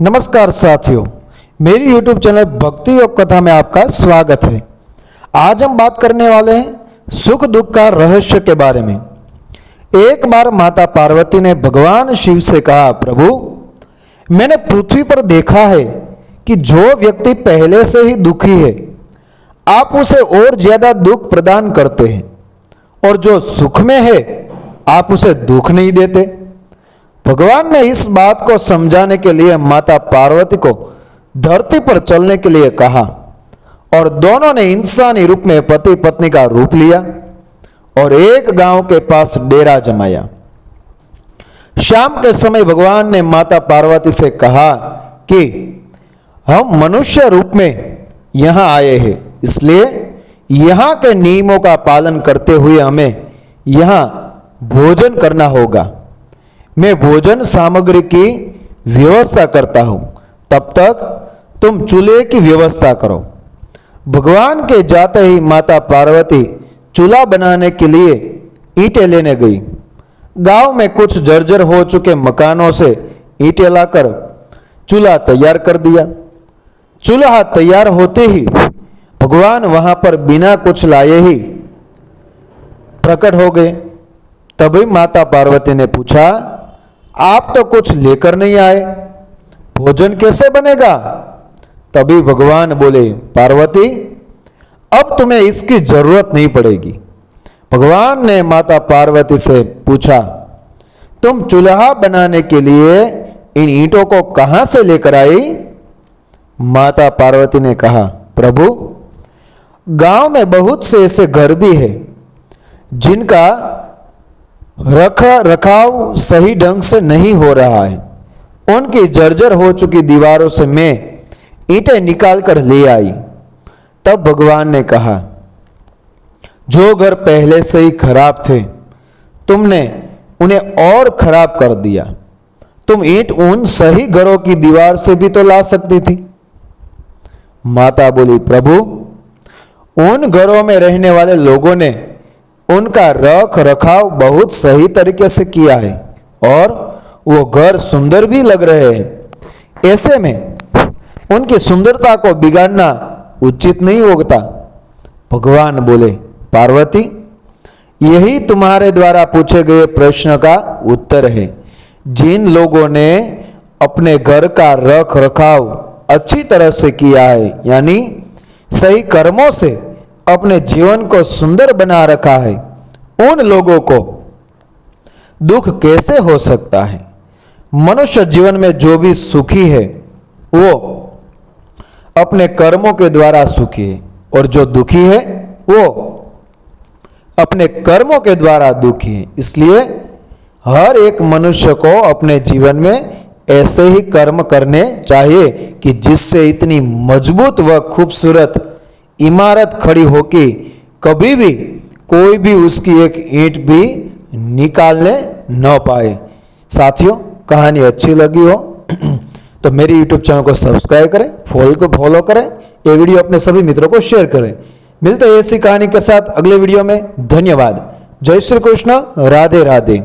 नमस्कार साथियों, मेरी YouTube चैनल भक्ति योग कथा में आपका स्वागत है। आज हम बात करने वाले हैं सुख दुख का रहस्य के बारे में। एक बार माता पार्वती ने भगवान शिव से कहा, प्रभु मैंने पृथ्वी पर देखा है कि जो व्यक्ति पहले से ही दुखी है आप उसे और ज्यादा दुख प्रदान करते हैं, और जो सुख में है आप उसे दुख नहीं देते। भगवान ने इस बात को समझाने के लिए माता पार्वती को धरती पर चलने के लिए कहा और दोनों ने इंसानी रूप में पति पत्नी का रूप लिया और एक गांव के पास डेरा जमाया। शाम के समय भगवान ने माता पार्वती से कहा कि हम मनुष्य रूप में यहां आए हैं, इसलिए यहां के नियमों का पालन करते हुए हमें यहां भोजन करना होगा। मैं भोजन सामग्री की व्यवस्था करता हूं, तब तक तुम चूल्हे की व्यवस्था करो। भगवान के जाते ही माता पार्वती चूल्हा बनाने के लिए ईंटें लेने गई। गांव में कुछ जर्जर हो चुके मकानों से ईंटें लाकर चूल्हा तैयार कर दिया। चूल्हा तैयार होते ही भगवान वहां पर बिना कुछ लाए ही प्रकट हो गए। तभी माता पार्वती ने पूछा, आप तो कुछ लेकर नहीं आए, भोजन कैसे बनेगा? तभी भगवान बोले, पार्वती अब तुम्हें इसकी जरूरत नहीं पड़ेगी। भगवान ने माता पार्वती से पूछा, तुम चूल्हा बनाने के लिए इन ईंटों को कहां से लेकर आई? माता पार्वती ने कहा, प्रभु गांव में बहुत से ऐसे घर भी है जिनका रखाव सही ढंग से नहीं हो रहा है। उनकी जर्जर हो चुकी दीवारों से मैं ईंटें निकाल कर ले आई। तब भगवान ने कहा, जो घर पहले से ही खराब थे तुमने उन्हें और खराब कर दिया। तुम ईंट उन सही घरों की दीवार से भी तो ला सकती थी। माता बोली, प्रभु उन घरों में रहने वाले लोगों ने उनका रख रखाव बहुत सही तरीके से किया है और वो घर सुंदर भी लग रहे हैं। ऐसे में उनकी सुंदरता को बिगाड़ना उचित नहीं होता। भगवान बोले, पार्वती यही तुम्हारे द्वारा पूछे गए प्रश्न का उत्तर है। जिन लोगों ने अपने घर का रख रखाव अच्छी तरह से किया है, यानी सही कर्मों से अपने जीवन को सुंदर बना रखा है, उन लोगों को दुख कैसे हो सकता है? मनुष्य जीवन में जो भी सुखी है वो अपने कर्मों के द्वारा सुखी है, और जो दुखी है वो अपने कर्मों के द्वारा दुखी है। इसलिए हर एक मनुष्य को अपने जीवन में ऐसे ही कर्म करने चाहिए कि जिससे इतनी मजबूत व खूबसूरत इमारत खड़ी हो कि कभी भी कोई भी उसकी एक ईंट भी निकालने न पाए। साथियों, कहानी अच्छी लगी हो तो मेरी YouTube चैनल को सब्सक्राइब करें, फॉलो करें, ये वीडियो अपने सभी मित्रों को शेयर करें। मिलते हैं ऐसी कहानी के साथ अगले वीडियो में। धन्यवाद। जय श्री कृष्ण। राधे राधे।